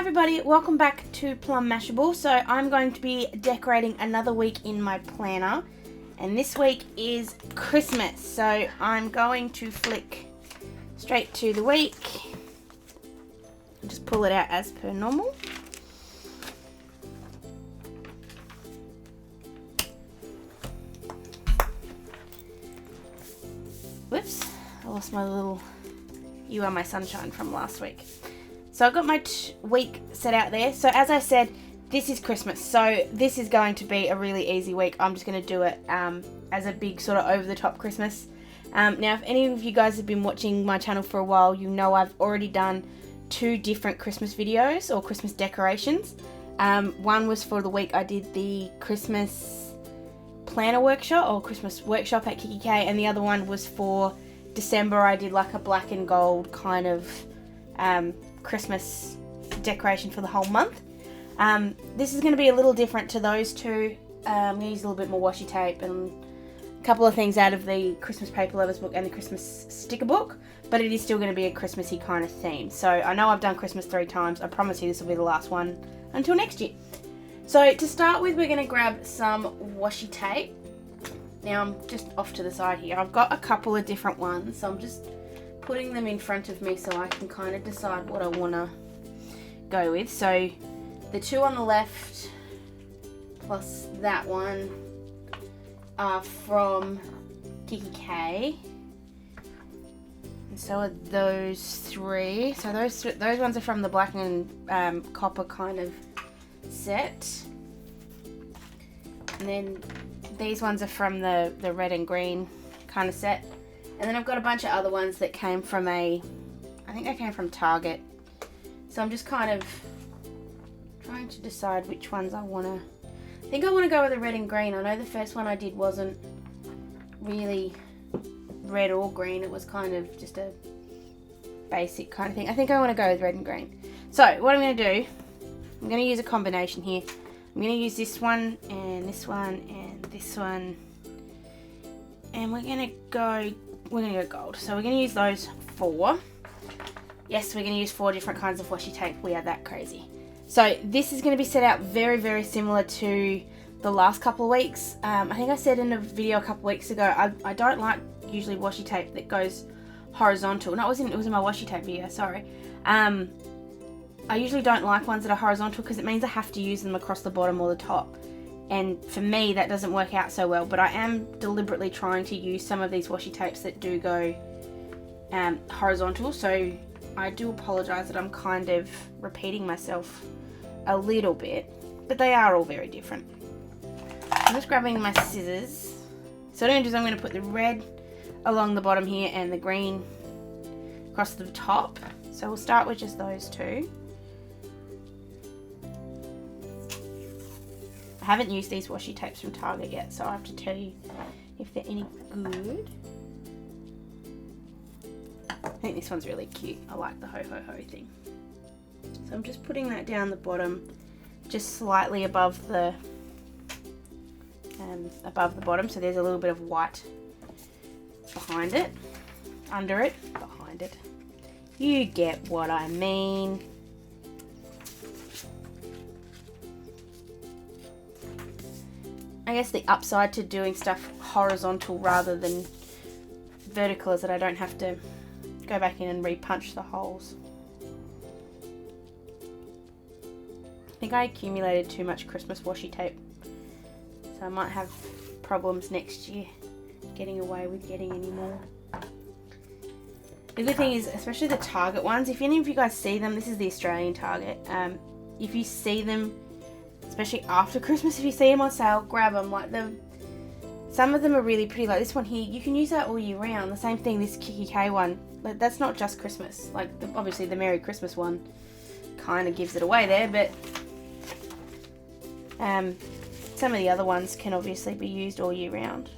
everybody, welcome back to Plum Mashable. So I'm going to be decorating another week in my planner, and this week is Christmas. So I'm going to flick straight to the week, just pull it out as per normal. Whoops, I lost my little You Are My Sunshine from last week. So I've got my week set out there. So as I said, this is Christmas. So this is going to be a really easy week. I'm just going to do it as a big sort of over-the-top Christmas. Now, if any of you guys have been watching my channel for a while, you know I've already done 2 different Christmas videos or Christmas decorations. One was for the week I did the Christmas planner workshop or Christmas workshop at kikki.k, and the other one was for December. I did like a black and gold kind of Christmas decoration for the whole month. This is going to be a little different to those two. I'm going to use a little bit more washi tape and a couple of things out of the Christmas paper lovers book and the Christmas sticker book, but it is still going to be a Christmassy kind of theme. So I know I've done Christmas 3 times. I promise you this will be the last one until next year. So to start with, we're going to grab some washi tape. Now I'm just off to the side here. I've got a couple of different ones, so I'm just putting them in front of me so I can kind of decide what I want to go with. So the 2 on the left plus that one are from kikki.k, and so are those 3. So those ones are from the black and copper kind of set, and then these ones are from the red and green kind of set. And then I've got a bunch of other ones that came from I think they came from Target. So I'm just kind of trying to decide which ones I want to. I think I want to go with the red and green. I know the first one I did wasn't really red or green. It was kind of just a basic kind of thing. I think I want to go with red and green. So what I'm going to do, I'm going to use a combination here. I'm going to use this one and this one and this one. And we're going to go gold. So we're going to use those 4. Yes, we're going to use 4 different kinds of washi tape. We are that crazy. So this is going to be set out very, very similar to the last couple of weeks. I think I said in a video a couple of weeks ago, I don't like usually washi tape that goes horizontal. No, it was in my washi tape video, sorry. I usually don't like ones that are horizontal because it means I have to use them across the bottom or the top. And for me, that doesn't work out so well, but I am deliberately trying to use some of these washi tapes that do go horizontal, so I do apologise that I'm kind of repeating myself a little bit, but they are all very different. I'm just grabbing my scissors. So what I'm going to do is I'm going to put the red along the bottom here and the green across the top. So we'll start with just those 2. I haven't used these washi tapes from Target yet, so I have to tell you if they're any good. I think this one's really cute. I like the ho-ho-ho thing. So I'm just putting that down the bottom, just slightly above the bottom, so there's a little bit of white behind it, under it, behind it. You get what I mean. I guess the upside to doing stuff horizontal rather than vertical is that I don't have to go back in and re-punch the holes. I think I accumulated too much Christmas washi tape, so I might have problems next year getting away with getting any more. The good thing is, especially the Target ones, if any of you guys see them, this is the Australian Target, if you see them, especially after Christmas, if you see them on sale, grab them. Like some of them are really pretty. Like this one here, you can use that all year round. The same thing, this kikki.k one. Like that's not just Christmas. Like obviously the Merry Christmas one kind of gives it away there, but some of the other ones can obviously be used all year round.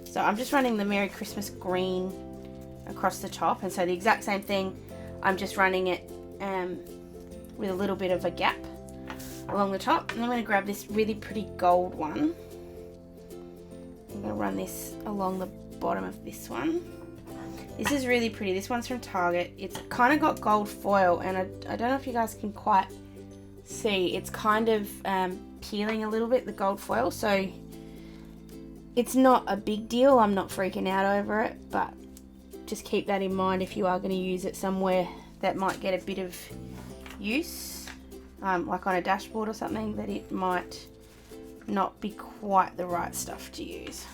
So I'm just running the Merry Christmas green across the top, and so the exact same thing. I'm just running it with a little bit of a gap along the top, and I'm going to grab this really pretty gold one. I'm going to run this along the bottom of this one. This is really pretty. This one's from Target. It's kind of got gold foil, and I don't know if you guys can quite see. It's kind of peeling a little bit, the gold foil, so it's not a big deal. I'm not freaking out over it, but just keep that in mind if you are going to use it somewhere that might get a bit of use, like on a dashboard or something, that it might not be quite the right stuff to use.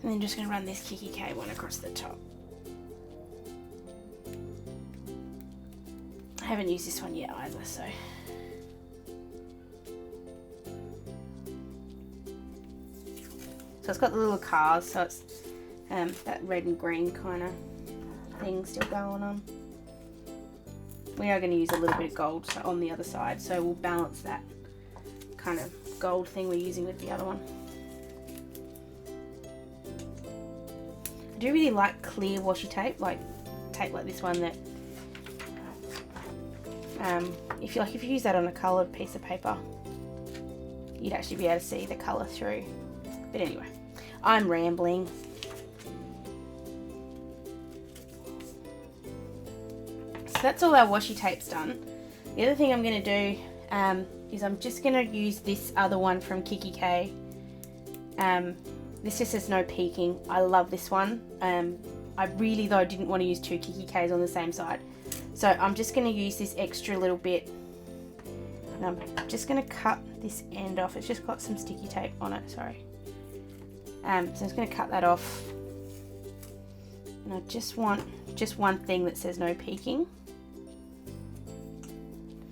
And then just going to run this kikki.k one across the top. I haven't used this one yet either, so. So it's got the little cars, so it's that red and green kind of thing still going on. We are going to use a little bit of gold on the other side, so we'll balance that kind of gold thing we're using with the other one. I do really like clear washi tape, like tape like this one that if you use that on a coloured piece of paper, you'd actually be able to see the colour through. But anyway, I'm rambling. So that's all our washi tapes done. The other thing I'm going to do is I'm just going to use this other one from kikki.k. This just says no peeking. I love this one. I really, though, didn't want to use two kikki.ks on the same side. So I'm just going to use this extra little bit. And I'm just going to cut this end off. It's just got some sticky tape on it, sorry. So I'm just going to cut that off. And I just want just one thing that says no peeking.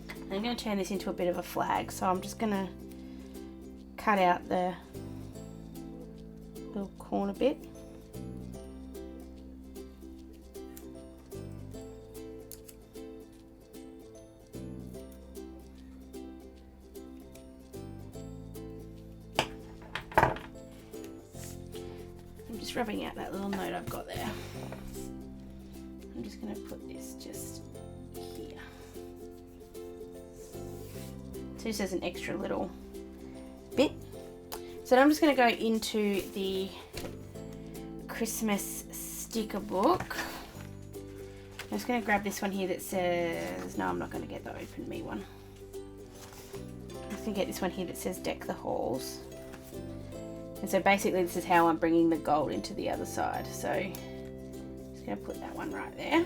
And I'm going to turn this into a bit of a flag. So I'm just going to cut out the little corner bit. I'm just rubbing out that little note I've got there. I'm just going to put this just here. So this is an extra little bit. So I'm just going to go into the Christmas sticker book. I'm just going to grab this one here that says, no, I'm not going to get the Open Me one. I'm just going to get this one here that says Deck the Halls. And so basically this is how I'm bringing the gold into the other side. So I'm just going to put that one right there.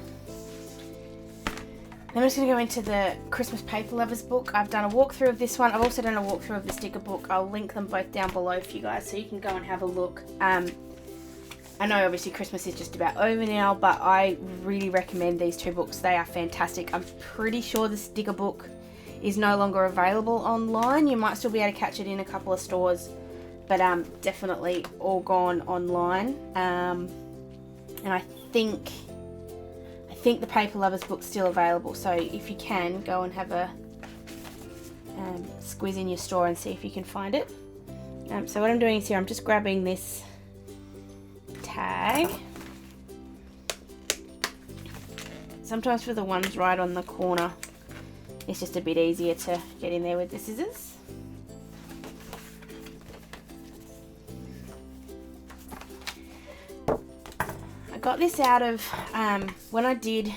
Then I'm just going to go into the Christmas Paper Lovers book. I've done a walkthrough of this one. I've also done a walkthrough of the sticker book. I'll link them both down below for you guys so you can go and have a look. I know obviously Christmas is just about over now, but I really recommend these two books. They are fantastic. I'm pretty sure the sticker book is no longer available online. You might still be able to catch it in a couple of stores, but definitely all gone online. And I think the Paper Lovers book's still available, so if you can, go and have a squiz in your store and see if you can find it. So what I'm doing is here, I'm just grabbing this tag. Sometimes for the ones right on the corner, it's just a bit easier to get in there with the scissors. I got this out of when I did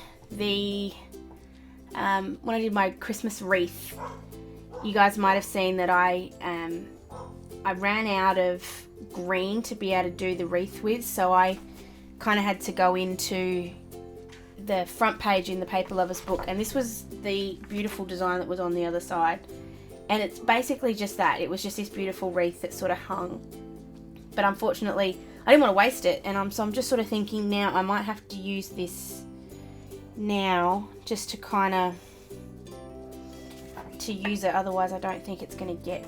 my Christmas wreath. You guys might have seen that I ran out of green to be able to do the wreath with, so I kind of had to go into the front page in the Paper Lovers book, and this was the beautiful design that was on the other side, and it's basically just that. It was just this beautiful wreath that sort of hung, but unfortunately I didn't want to waste it, and so I'm just sort of thinking now I might have to use this now just to kind of use it, otherwise I don't think it's going to get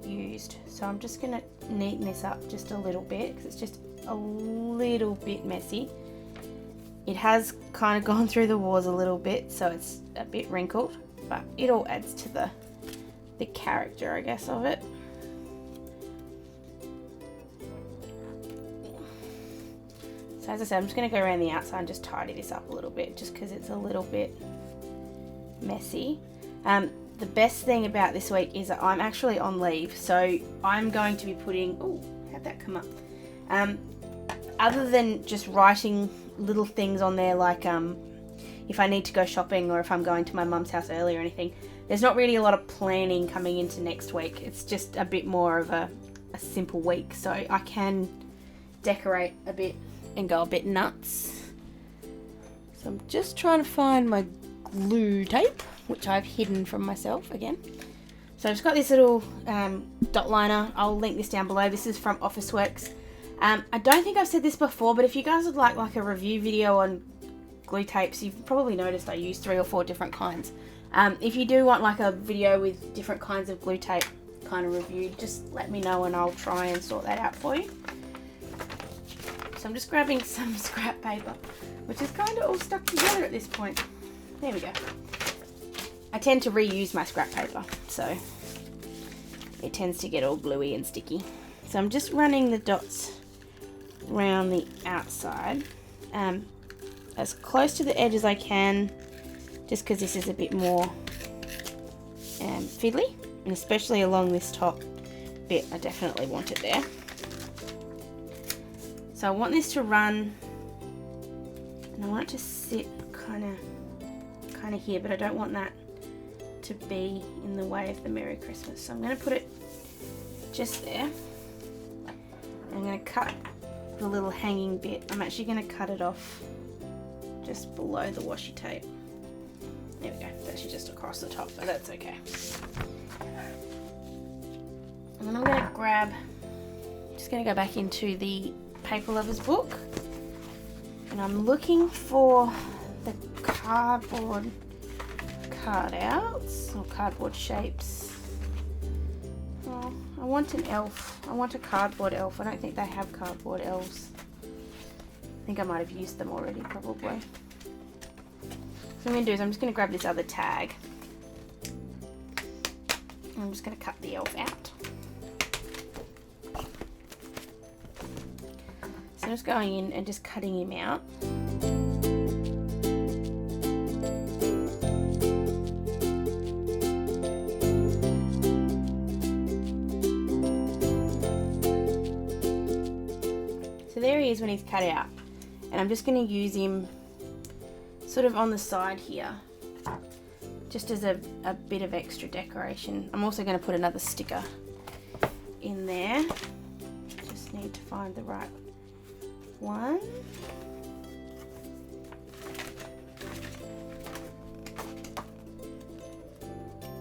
used. So I'm just going to neaten this up just a little bit because it's just a little bit messy. It has kind of gone through the wars a little bit, so it's a bit wrinkled, but it all adds to the character, I guess, of it. So as I said, I'm just going to go around the outside and just tidy this up a little bit just because it's a little bit messy. The best thing about this week is that I'm actually on leave, so I'm going to be putting, oh, how How'd that come up? Other than just writing little things on there like if I need to go shopping or if I'm going to my mum's house early or anything, there's not really a lot of planning coming into next week. It's just a bit more of a simple week, so I can decorate a bit and go a bit nuts. So I'm just trying to find my glue tape, which I've hidden from myself again. So I've just got this little dot liner. I'll link this down below. This is from Officeworks. I don't think I've said this before, but if you guys would like a review video on glue tapes, you've probably noticed I use 3 or 4 different kinds. If you do want like a video with different kinds of glue tape kind of reviewed, just let me know and I'll try and sort that out for you. So I'm just grabbing some scrap paper, which is kind of all stuck together at this point. There we go. I tend to reuse my scrap paper, so it tends to get all gluey and sticky. So I'm just running the dots around the outside, as close to the edge as I can, just because this is a bit more fiddly, and especially along this top bit, I definitely want it there. So I want this to run, and I want it to sit kind of here, but I don't want that to be in the way of the Merry Christmas. So I'm going to put it just there. I'm going to cut the little hanging bit. I'm actually going to cut it off just below the washi tape. There we go. It's actually just across the top, but that's okay. And then I'm going to grab, just going to go back into the Paper Lovers book, and I'm looking for the cardboard cutouts or cardboard shapes. Oh, I want an elf. I want a cardboard elf. I don't think they have cardboard elves. I think I might have used them already, probably. So what I'm going to do is I'm just going to grab this other tag. And I'm just going to cut the elf out. So I'm just going in and just cutting him out. So there he is when he's cut out. And I'm just going to use him sort of on the side here, just as a bit of extra decoration. I'm also going to put another sticker in there. Just need to find the right one.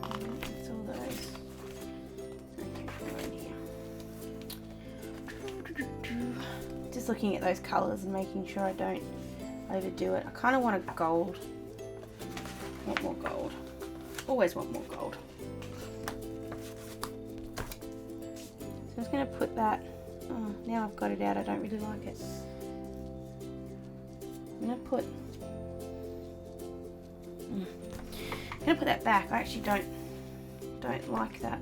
That's all those. Okay, right here. Just looking at those colours and making sure I don't overdo it. I kind of want a gold. Want more gold. Always want more gold. So I'm just going to put that. Oh, now I've got it out. I don't really like it. I'm going to put that back. I actually don't like that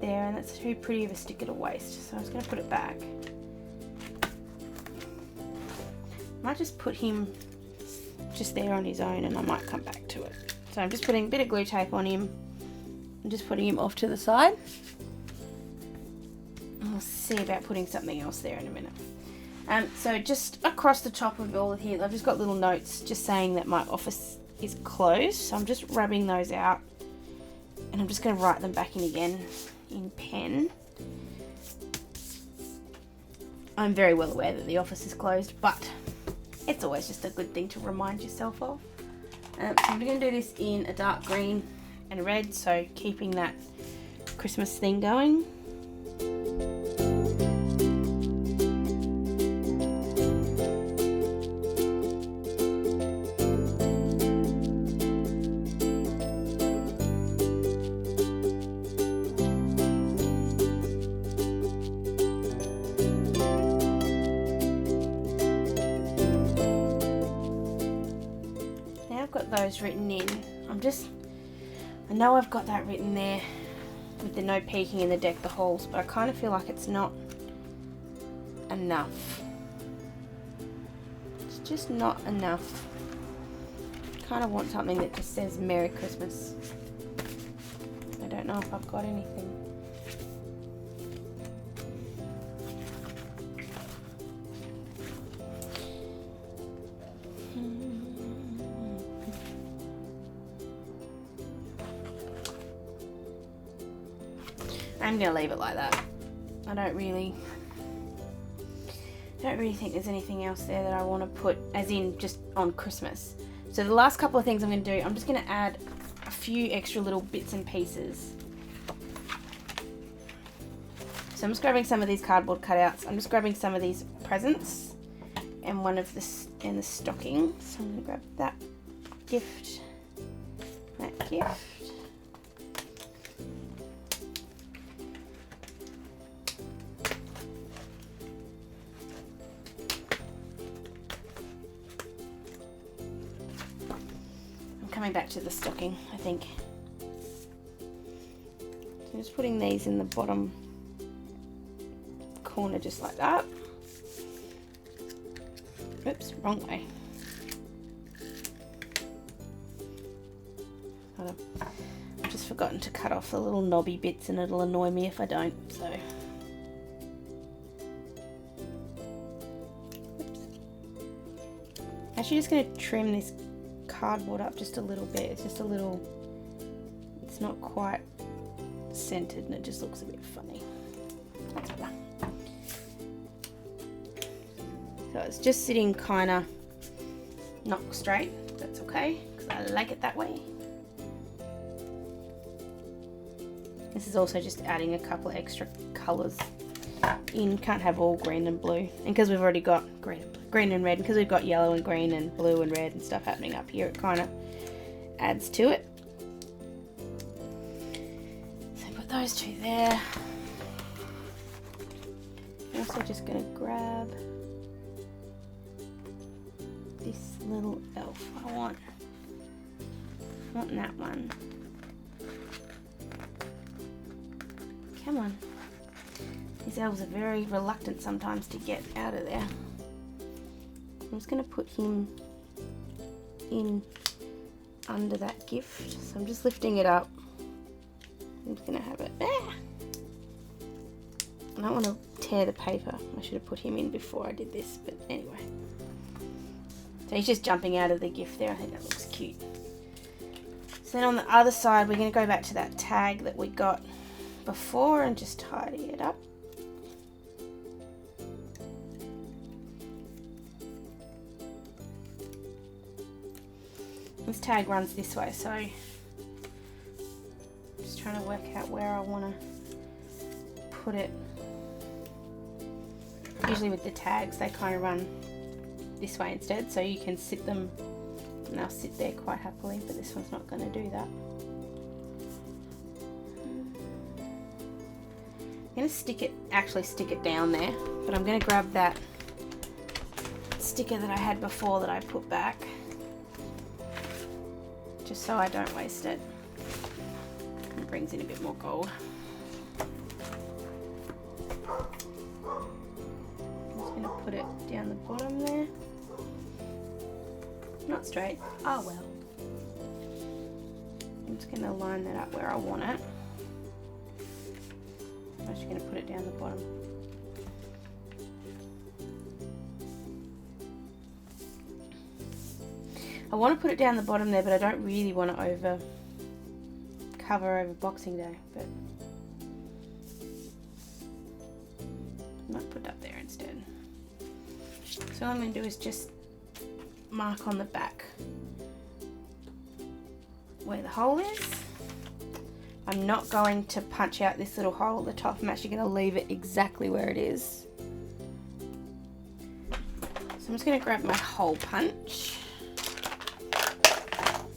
there, and that's too pretty of a sticker to waste. So I'm just going to put it back. I might just put him just there on his own, and I might come back to it. So I'm just putting a bit of glue tape on him and just putting him off to the side. I'll see about putting something else there in a minute. So just across the top of all of here, I've just got little notes just saying that my office is closed. So I'm just rubbing those out, and I'm just going to write them back in again in pen. I'm very well aware that the office is closed, but it's always just a good thing to remind yourself of. So I'm going to do this in a dark green and red, so keeping that Christmas thing going. Those written in. I know I've got that written there with the no peeking in the deck the halls, but I kind of feel like it's not enough. It's just not enough. I kind of want something that just says Merry Christmas. I don't know if I've got anything. I'm gonna leave it like that. I don't really think there's anything else there that I want to put as in just on Christmas. So the last couple of things I'm going to do, I'm just going to add a few extra little bits and pieces. So I'm just grabbing some of these cardboard cutouts. I'm just grabbing some of these presents and one of this in the stocking. So I'm going to grab that gift, that gift. Coming back to the stocking, I think. So I'm just putting these in the bottom corner just like that. Oops, wrong way. I've just forgotten to cut off the little knobby bits and it'll annoy me if I don't, so. Oops. Actually just going to trim this cardboard up just a little bit. It's just a little, it's not quite centered and it just looks a bit funny. That's better. So it's just sitting kind of not straight. That's okay because I like it that way. This is also just adding a couple of extra colors in. Can't have all green and blue, and because we've already got green and red, because we've got yellow and green and blue and red and stuff happening up here, it kind of adds to it. So put those two there. I'm also just going to grab this little elf. I want that one. Come on. These elves are very reluctant sometimes to get out of there. I'm just going to put him in under that gift. So I'm just lifting it up. I'm just going to have it there. I don't want to tear the paper. I should have put him in before I did this, but anyway. So he's just jumping out of the gift there. I think that looks cute. So then on the other side, we're going to go back to that tag that we got before and just tidy it up. This tag runs this way, so I'm just trying to work out where I want to put it. Usually with the tags they kind of run this way instead, so you can sit them and they'll sit there quite happily, but this one's not going to do that. I'm going to stick it down there, but I'm going to grab that sticker that I had before that I put back, just so I don't waste it. It brings in a bit more gold. I'm just going to put it down the bottom there. Not straight. Oh well. I'm just going to line that up where I want it. I'm actually going to put it down the bottom. I want to put it down the bottom there, but I don't really want to cover over Boxing Day, but I might put it up there instead. So all I'm going to do is just mark on the back where the hole is. I'm not going to punch out this little hole at the top. I'm actually going to leave it exactly where it is. So I'm just going to grab my hole punch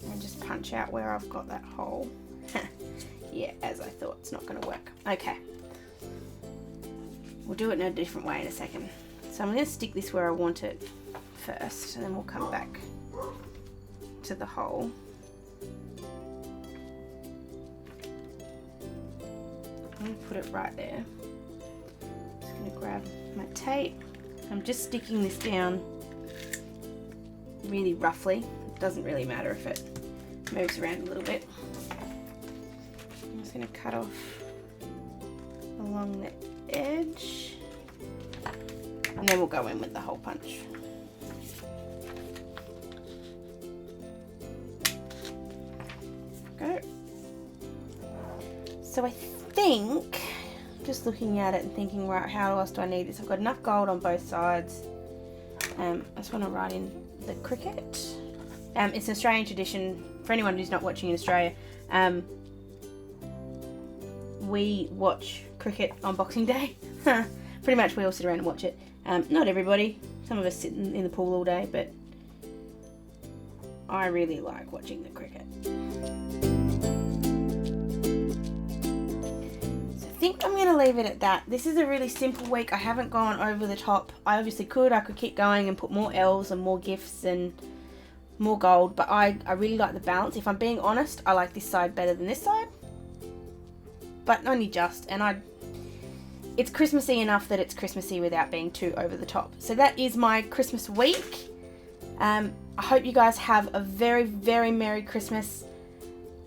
and just punch out where I've got that hole. Yeah, as I thought, it's not going to work. Okay. We'll do it in a different way in a second. So I'm going to stick this where I want it first, and then we'll come back to the hole. I'm going to put it right there. Just going to grab my tape. I'm just sticking this down really roughly. It doesn't really matter if it moves around a little bit. I'm just going to cut off along the edge, and then we'll go in with the hole punch. Go. So I think just looking at it and thinking, right, how else do I need this? I've got enough gold on both sides. I just want to write in the cricket. It's an Australian tradition. For anyone who's not watching in Australia, we watch cricket on Boxing Day. Pretty much we all sit around and watch it. Not everybody. Some of us sit in the pool all day, but I really like watching the cricket. So I think I'm going to leave it at that. This is a really simple week. I haven't gone over the top. I obviously could. I could keep going and put more elves and more gifts and more gold, but I really like the balance. If I'm being honest, I like this side better than this side, but only just. And it's Christmassy enough that it's Christmassy without being too over the top. So that is my Christmas week. I hope you guys have a very, very Merry Christmas.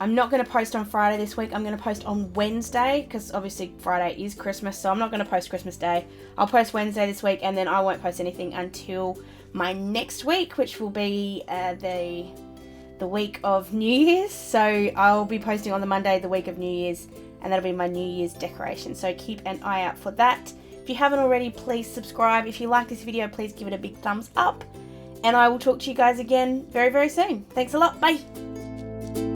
I'm not going to post on Friday this week. I'm going to post on Wednesday because obviously Friday is Christmas, so I'm not going to post Christmas Day. I'll post Wednesday this week, and then I won't post anything until my next week, which will be the week of New Year's. So I'll be posting on the Monday, the week of New Year's, and that'll be my New Year's decoration. So keep an eye out for that. If you haven't already, please subscribe. If you like this video, please give it a big thumbs up. And I will talk to you guys again very, very soon. Thanks a lot. Bye.